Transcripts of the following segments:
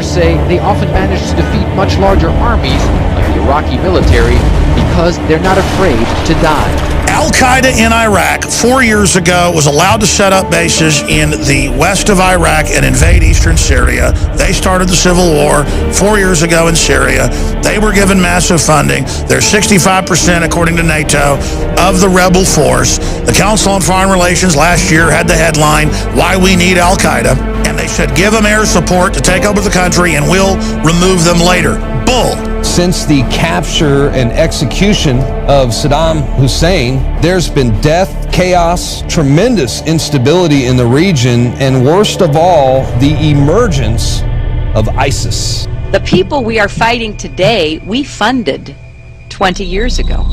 Experts say they often manage to defeat much larger armies, like the Iraqi military, because they're not afraid to die. Al-Qaeda in Iraq 4 years ago was allowed to set up bases in the west of Iraq and invade eastern Syria. They started the civil war 4 years ago in Syria. They were given massive funding. They're 65%, according to NATO, of the rebel force. The Council on Foreign Relations last year had the headline, "Why We Need Al-Qaeda." And they said, give them air support to take over the country and we'll remove them later. Bull. Since the capture and execution of Saddam Hussein, there's been death, chaos, tremendous instability in the region, and worst of all, the emergence of ISIS. The people we are fighting today, we funded 20 years ago.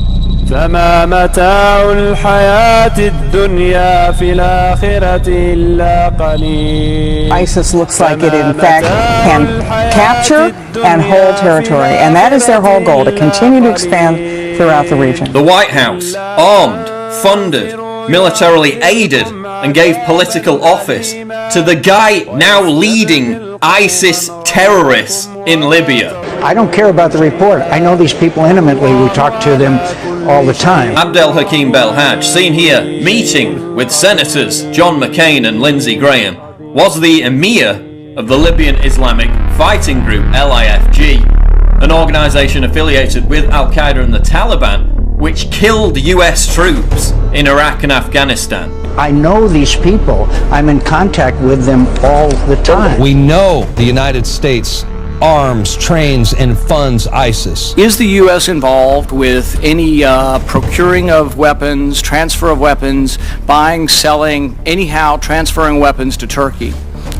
فما متاع الحياة الدنيا في الآخرة إلا قليل. ISIS looks like it in fact can capture and hold territory, and that is their whole goal, to continue to expand throughout the region. The White House armed, funded, militarily aided and gave political office to the guy now leading ISIS terrorists in Libya. I don't care about the report. I know these people intimately. We talk to them all the time. Abdel Hakim Belhaj, seen here meeting with Senators John McCain and Lindsey Graham, was the emir of the Libyan Islamic Fighting Group, LIFG, an organization affiliated with Al-Qaeda and the Taliban, which killed US troops in Iraq and Afghanistan. I know these people. I'm in contact with them all the time. We know the United States arms, trains, and funds ISIS. Is the U.S. involved with any procuring of weapons, transfer of weapons, buying, selling, anyhow transferring weapons to Turkey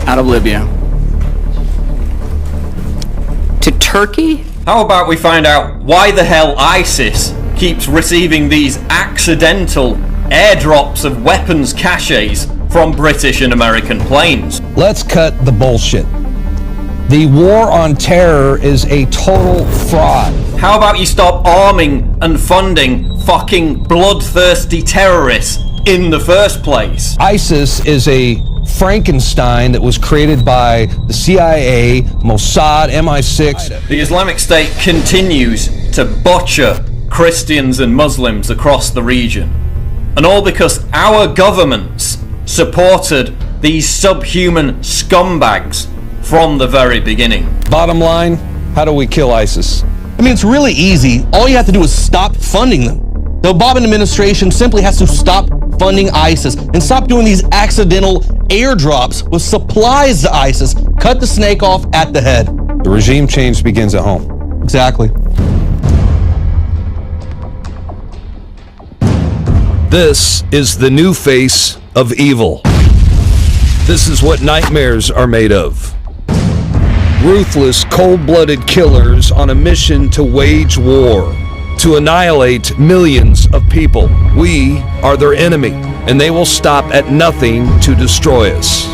out of Libya? To Turkey? How about we find out why the hell ISIS keeps receiving these accidental airdrops of weapons caches from British and American planes? Let's cut the bullshit. The war on terror is a total fraud. How about you stop arming and funding fucking bloodthirsty terrorists in the first place? ISIS is a Frankenstein that was created by the CIA, Mossad, MI6. The Islamic State continues to butcher Christians and Muslims across the region. And all because our governments supported these subhuman scumbags from the very beginning. Bottom line, how do we kill ISIS? I mean, it's really easy. All you have to do is stop funding them. The Obama administration simply has to stop funding ISIS and stop doing these accidental airdrops with supplies to ISIS. Cut the snake off at the head. The regime change begins at home. Exactly. This is the new face of evil. This is what nightmares are made of. Ruthless, cold-blooded killers on a mission to wage war, to annihilate millions of people. We are their enemy, and they will stop at nothing to destroy us.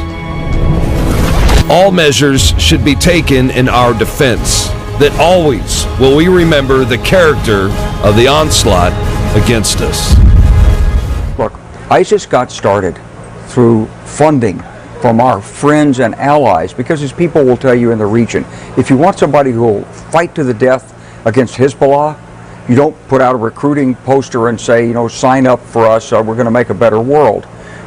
All measures should be taken in our defense, that always will we remember the character of the onslaught against us. Look, ISIS got started through funding from our friends and allies, because as people will tell you in the region, if you want somebody who will fight to the death against Hezbollah, you don't put out a recruiting poster and say, you know, sign up for us, we're going to make a better world.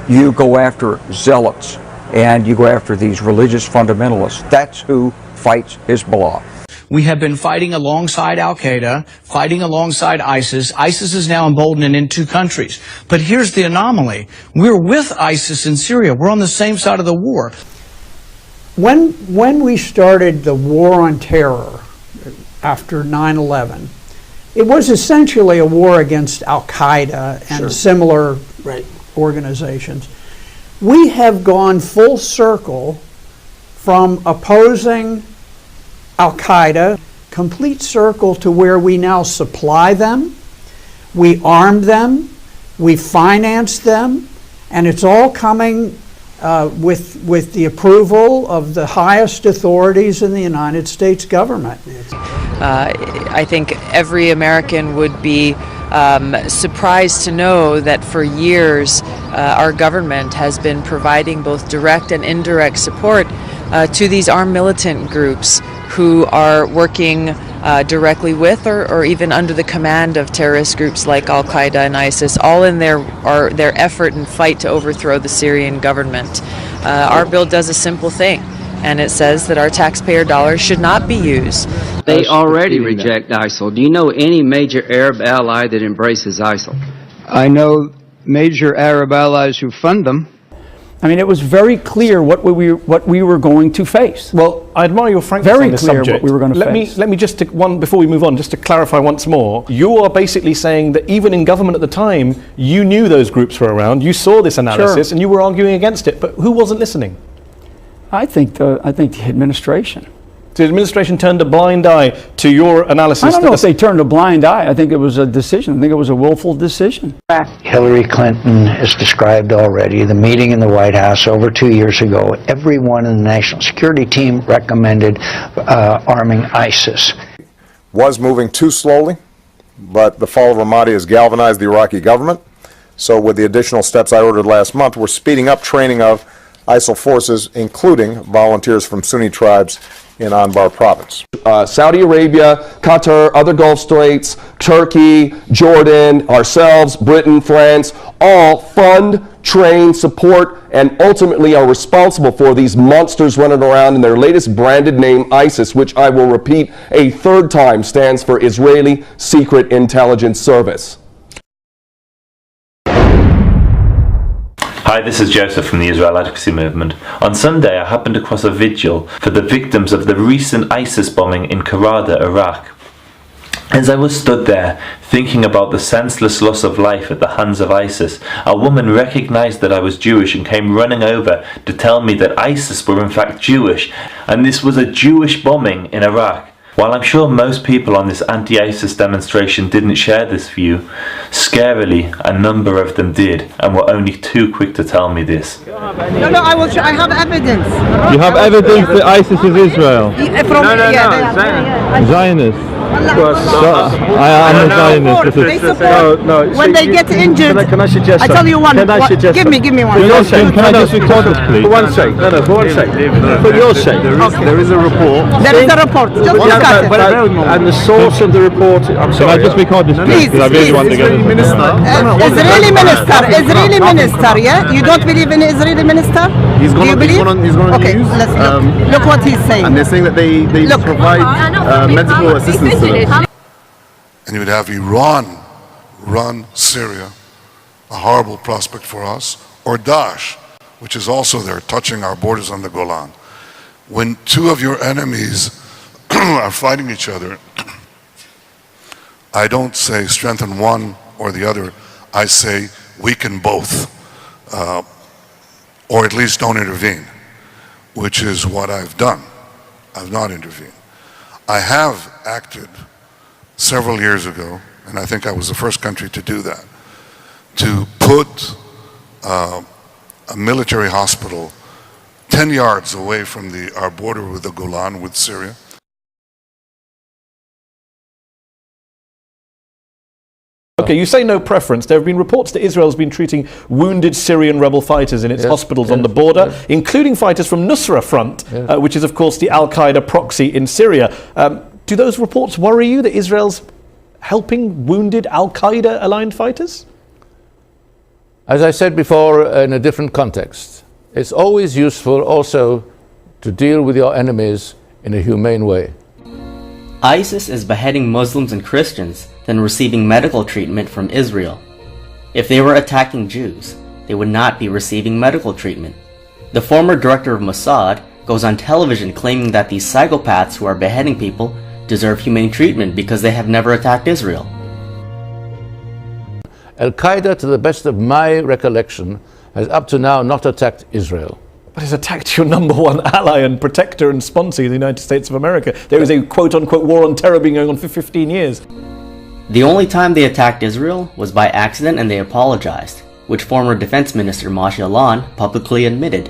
You go after zealots, and you go after these religious fundamentalists. That's who fights Hezbollah. We have been fighting alongside Al-Qaeda, fighting alongside ISIS. ISIS is now emboldened in 2 countries. But here's the anomaly. We're with ISIS in Syria. We're on the same side of the war. When we started the war on terror after 9/11, it was essentially a war against Al-Qaeda and similar organizations. We have gone full circle from opposing Al-Qaeda, complete circle, to where we now supply them, we arm them, we finance them, and it's all coming with the approval of the highest authorities in the United States government. I think every American would be surprised to know that for years our government has been providing both direct and indirect support to these armed militant groups who are working directly with or even under the command of terrorist groups like Al-Qaeda and ISIS, all in their effort and fight to overthrow the Syrian government. Our bill does a simple thing, and it says that our taxpayer dollars should not be used. They already reject ISIL. Do you know any major Arab ally that embraces ISIL? I know major Arab allies who fund them. I mean, it was very clear what we were going to face. Well, I admire your frankness on this subject. Very clear what we were going to face. Let me just before we move on, just to clarify once more. You are basically saying that even in government at the time, you knew those groups were around. You saw this analysis, and you were arguing against it. But who wasn't listening? I think the administration. The administration turned a blind eye to your analysis. I don't know if they turned a blind eye. I think it was a decision. I think it was a willful decision. Hillary Clinton is described already. The meeting in the White House over 2 years ago, everyone in the national security team recommended arming ISIS. Was moving too slowly, but the fall of Ramadi has galvanized the Iraqi government. So with the additional steps I ordered last month, we're speeding up training of ISIL forces, including volunteers from Sunni tribes in Anbar province. Saudi Arabia, Qatar, other Gulf states, Turkey, Jordan, ourselves, Britain, France, all fund, train, support, and ultimately are responsible for these monsters running around in their latest branded name, ISIS, which I will repeat a third time stands for Israeli Secret Intelligence Service. Hi, this is Joseph from the Israel Advocacy Movement. On Sunday, I happened across a vigil for the victims of the recent ISIS bombing in Karada, Iraq. As I was stood there, thinking about the senseless loss of life at the hands of ISIS, a woman recognized that I was Jewish and came running over to tell me that ISIS were in fact Jewish, and this was a Jewish bombing in Iraq. While I'm sure most people on this anti-ISIS demonstration didn't share this view, scarily a number of them did, and were only too quick to tell me this. No, I will show, I have evidence. You have evidence that ISIS is Israel? Zionist. I am a Zionist. When they get injured, can I suggest I tell you one. Can I suggest give me one. Can I just record this, please? For one sake. No, for one sake. For your sake. There is a report. There is a report. Just look at it. And the source of the report. I'm sorry. Can I just record this, please? Because I really want to get this. Israeli minister. Yeah. You don't believe in Israeli minister? He's going on news. Let's look. Look what he's saying. And they're saying that they provide medical assistance to them. And you would have Iran run Syria, a horrible prospect for us, or Daesh, which is also there, touching our borders on the Golan. When two of your enemies are fighting each other, I don't say strengthen one or the other, I say weaken both, or at least don't intervene, which is what I've done. I've not intervened. I have acted several years ago, and I think I was the first country to do that, to put a military hospital 10 yards away from our border with the Golan, with Syria. Okay, you say no preference. There have been reports that Israel has been treating wounded Syrian rebel fighters in its hospitals on the border, including fighters from Nusra Front, which is, of course, the Al-Qaeda proxy in Syria. Do those reports worry you that Israel's helping wounded Al-Qaeda-aligned fighters? As I said before, in a different context, it's always useful also to deal with your enemies in a humane way. ISIS is beheading Muslims and Christians, then receiving medical treatment from Israel. If they were attacking Jews, they would not be receiving medical treatment. The former director of Mossad goes on television claiming that these psychopaths who are beheading people deserve humane treatment because they have never attacked Israel. Al-Qaeda, to the best of my recollection, has up to now not attacked Israel. But it's attacked your number one ally and protector and sponsor, the United States of America. There is a quote-unquote war on terror being going on for 15 years. The only time they attacked Israel was by accident, and they apologized, which former Defense Minister Moshe Alon publicly admitted.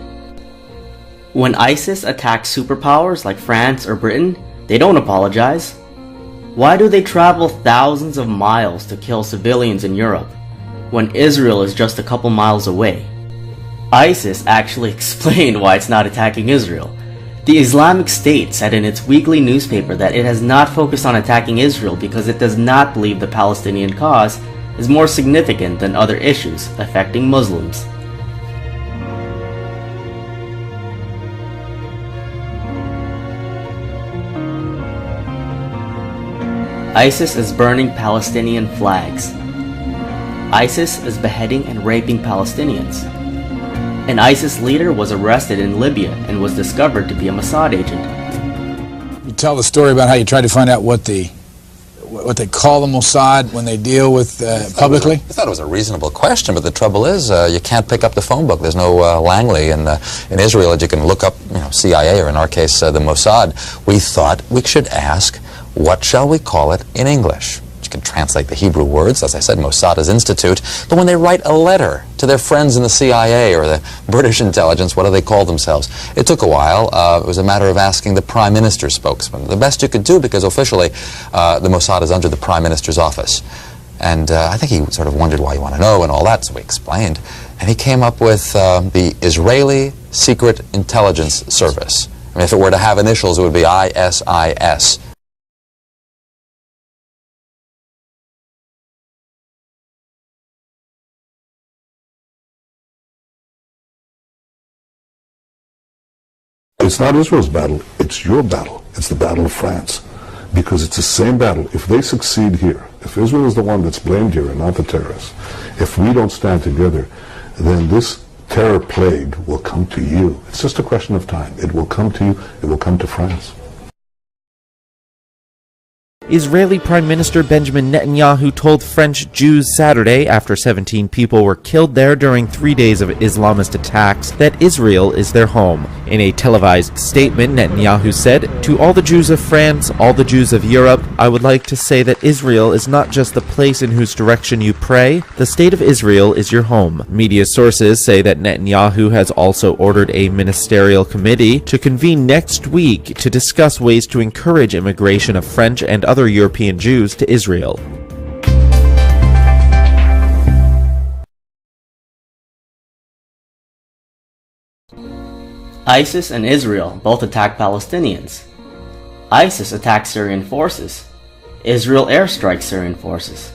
When ISIS attacks superpowers like France or Britain, they don't apologize. Why do they travel thousands of miles to kill civilians in Europe, when Israel is just a couple miles away? ISIS actually explained why it's not attacking Israel. The Islamic State said in its weekly newspaper that it has not focused on attacking Israel because it does not believe the Palestinian cause is more significant than other issues affecting Muslims. ISIS is burning Palestinian flags. ISIS is beheading and raping Palestinians. An ISIS leader was arrested in Libya and was discovered to be a Mossad agent. You tell the story about how you tried to find out what they call the Mossad when they deal with publicly? I thought it was a reasonable question, but the trouble is you can't pick up the phone book. There's no Langley in Israel that you can look up, CIA or in our case the Mossad. We thought we should ask, what shall we call it in English? You can translate the Hebrew words, as I said, Mossad is institute, but when they write a letter to their friends in the CIA or the British intelligence, what do they call themselves? It took a while. It was a matter of asking the Prime Minister's spokesman. The best you could do, because officially the Mossad is under the Prime Minister's office. And I think he sort of wondered why you want to know and all that, so we explained. And he came up with the Israeli Secret Intelligence Service. I mean, if it were to have initials, it would be ISIS. It's not Israel's battle, it's your battle. It's the battle of France. Because it's the same battle. If they succeed here, if Israel is the one that's blamed here and not the terrorists, if we don't stand together, then this terror plague will come to you. It's just a question of time. It will come to you, it will come to France. Israeli Prime Minister Benjamin Netanyahu told French Jews Saturday, after 17 people were killed there during 3 days of Islamist attacks, that Israel is their home. In a televised statement, Netanyahu said, "To all the Jews of France, all the Jews of Europe, I would like to say that Israel is not just the place in whose direction you pray. The state of Israel is your home." Media sources say that Netanyahu has also ordered a ministerial committee to convene next week to discuss ways to encourage immigration of French and other European Jews to Israel. ISIS and Israel both attack Palestinians. ISIS attacks Syrian forces. Israel airstrikes Syrian forces.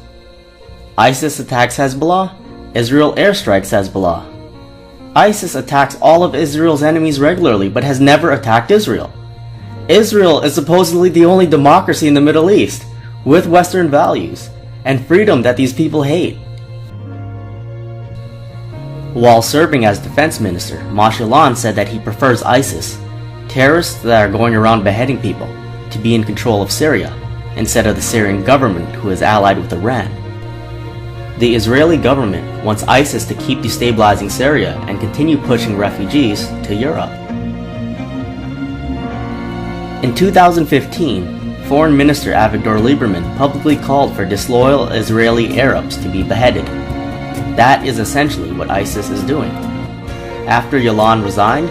ISIS attacks Hezbollah. Israel airstrikes Hezbollah. ISIS attacks all of Israel's enemies regularly but has never attacked Israel. Israel is supposedly the only democracy in the Middle East, with Western values and freedom that these people hate. While serving as defense minister, Moshe Alon said that he prefers ISIS, terrorists that are going around beheading people, to be in control of Syria, instead of the Syrian government who is allied with Iran. The Israeli government wants ISIS to keep destabilizing Syria and continue pushing refugees to Europe. In 2015, Foreign Minister Avigdor Lieberman publicly called for disloyal Israeli Arabs to be beheaded. That is essentially what ISIS is doing. After Yalon resigned,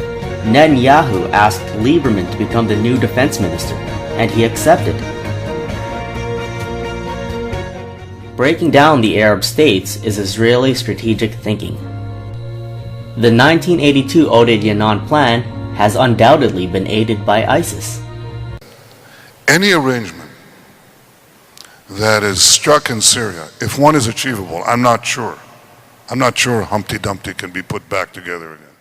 Netanyahu asked Lieberman to become the new defense minister, and he accepted. Breaking down the Arab states is Israeli strategic thinking. The 1982 Oded Yanon plan has undoubtedly been aided by ISIS. Any arrangement that is struck in Syria, if one is achievable, I'm not sure. I'm not sure Humpty Dumpty can be put back together again.